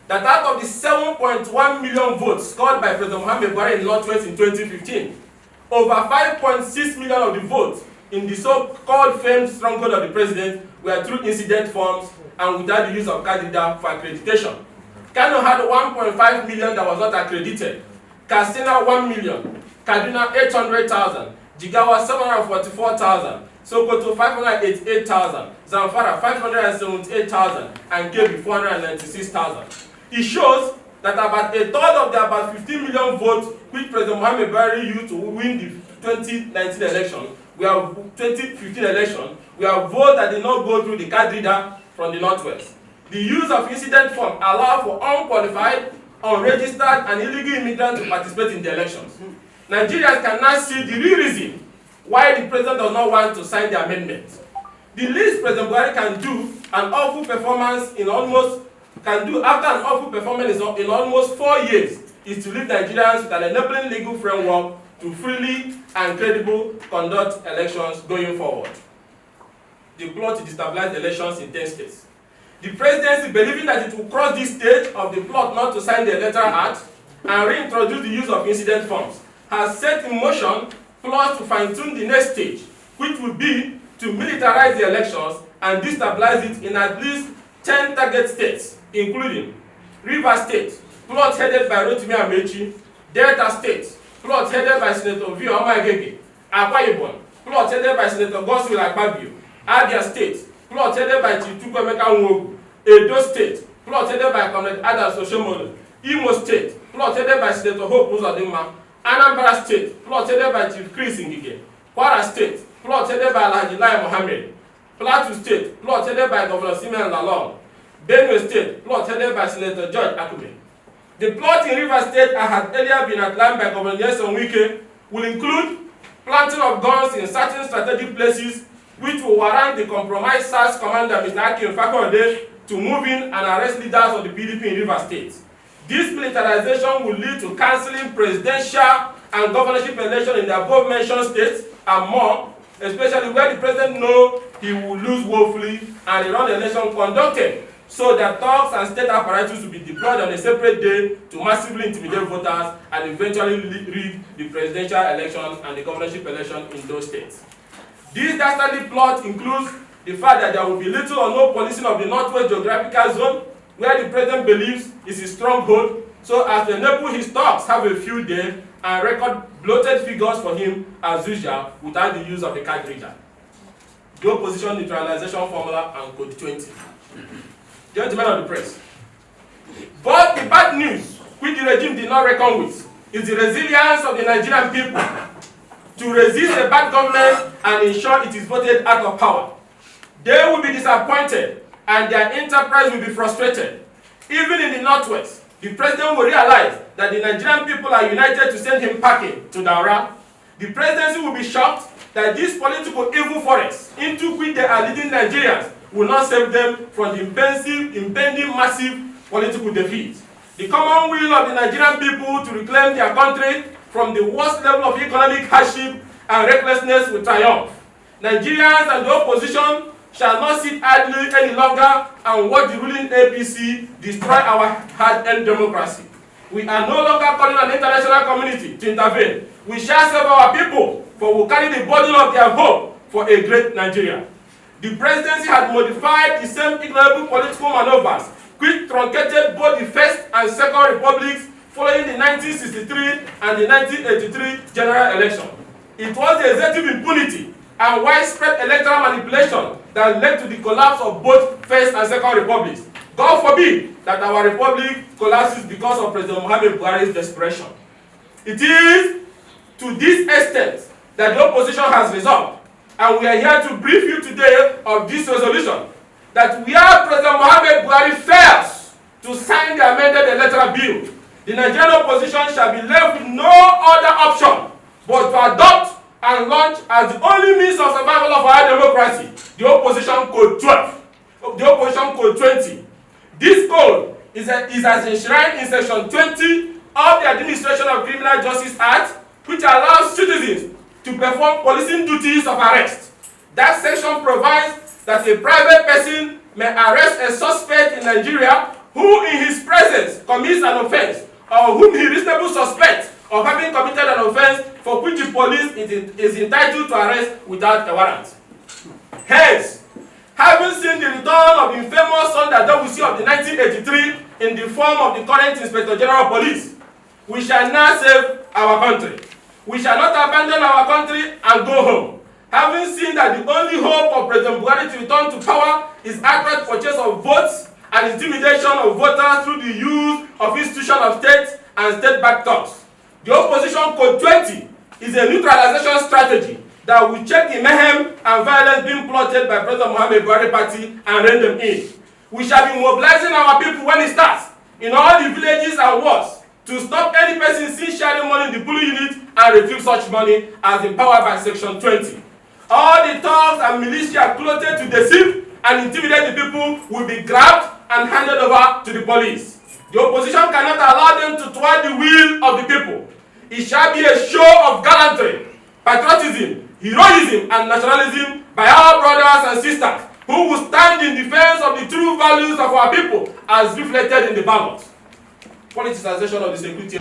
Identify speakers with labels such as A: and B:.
A: that out of the 7.1 million votes scored by President Muhammadu Buhari in Northwest in 2015, over 5.6 million of the votes in the so-called famed stronghold of the president were through incident forms and without the use of card reader for accreditation. Kano had 1.5 million that was not accredited, Katsina 1 million, Kaduna 800,000, Jigawa 744,000, Sokoto 588,000, Zamfara 578,000, and Kebbi 496,000. It shows that about a third of the about 15 million votes which President Muhammadu Buhari used to win the 2019 election, 2015 election, were votes that did not go through the card reader from the Northwest. The use of incident form allowed for unqualified, unregistered, and illegal immigrants to participate in the elections. Nigerians can now see the real reason why the president does not want to sign the amendment. The least President Buhari can do an awful performance in almost after an awful performance in almost 4 years is to leave Nigerians with an enabling legal framework to freely and credible conduct elections going forward. The plot to destabilize elections in 10 states. The presidency, believing that it will cross this stage of the plot not to sign the electoral act and reintroduce the use of incident forms, has set in motion plots to fine-tune the next stage, which will be to militarize the elections and destabilize it in at least 10 target states, including Rivers State, plot headed by Rotimi Amechi; Delta State, plot headed by Senator Vio Omagege; Akwa Ibom, plot headed by Senator Godswill Akpabio; Abia State, plot headed by Chituku Emeka Nwogu; Edo State, plot headed by Comrade Adams Oshomole; Imo State, plot headed by Senator Hope Uzodinma; Anambra State, plot headed by Chief Chris Ngige; Kwara State, plot headed by Alhaji Lai Mohammed; Plateau State, plot headed by Governor Simeon Lalong; Benue State, plot headed by Senator George Akume. The plot in Rivers State had earlier been outlined by Governor Nyesom Wike will include planting of guns in certain strategic places which will warrant the compromised SARS commander Mr. Akin Fakorode to move in and arrest leaders of the PDP in Rivers State. This militarization will lead to cancelling presidential and governorship elections in the above-mentioned states and more, especially where the president knows he will lose woefully and the run election conducted so that thugs and state apparatus will be deployed on a separate day to massively intimidate voters and eventually rig the presidential election and the governorship election in those states. This dastardly plot includes the fact that there will be little or no policing of the Northwest geographical zone, where the president believes is his stronghold, so as to enable his thugs have a field day and record bloated figures for him as usual without the use of a card reader. The opposition neutralization formula and code 20. Gentlemen of the press. But the bad news which the regime did not reckon with is the resilience of the Nigerian people to resist a bad government and ensure it is voted out of power. They will be disappointed and their enterprise will be frustrated. Even in the Northwest, the president will realize that the Nigerian people are united to send him packing to Daura. The presidency will be shocked that this political evil forest into which they are leading Nigerians will not save them from the impending massive political defeat. The common will of the Nigerian people to reclaim their country from the worst level of economic hardship and recklessness will triumph. Nigerians and the opposition shall not sit idly any longer and watch the ruling APC destroy our hard-earned democracy. We are no longer calling on the international community to intervene. We shall save our people, for we will carry the burden of their hope for a great Nigeria. The presidency had modified the same ignoble political maneuvers which truncated both the First and Second Republics following the 1963 and the 1983 general election. It was the executive impunity and widespread electoral manipulation that led to the collapse of both First and Second Republics. God forbid that our republic collapses because of President Muhammadu Buhari's desperation. It is to this extent that the opposition has resolved, and we are here to brief you today of this resolution, that where President Muhammadu Buhari fails to sign the amended electoral bill, the Nigerian opposition shall be left with no other option but to adopt and launch as the only means of survival of our democracy the opposition code 12, the opposition code 20. This code is as enshrined in section 20 of the Administration of Criminal Justice Act, which allows citizens to perform policing duties of arrest. That section provides that a private person may arrest a suspect in Nigeria who in his presence commits an offense, or whom he reasonably suspects of having committed an offense for which the police is entitled to arrest without a warrant. Hence, having seen the return of the infamous Sunday Adewusi of the 1983 in the form of the current Inspector General of Police, we shall now save our country. We shall not abandon our country and go home. Having seen that the only hope of President Buhari to return to power is accurate purchase of votes and intimidation of voters through the use of institutions of state and state-backed thugs. The opposition Code 20 is a neutralization strategy that will check the mayhem and violence being plotted by President Muhammad Buhari party and rein them in. We shall be mobilizing our people when it starts in all the villages and wards to stop any person seen sharing money in the polling unit and retrieve such money as empowered by Section 20. All the thugs and militia clothed to deceive and intimidate the people will be grabbed and handed over to the police. The opposition cannot allow them to thwart the will of the people. It shall be a show of gallantry, patriotism, heroism, and nationalism by our brothers and sisters who will stand in defense of the true values of our people as reflected in the ballot. Politicization of the security.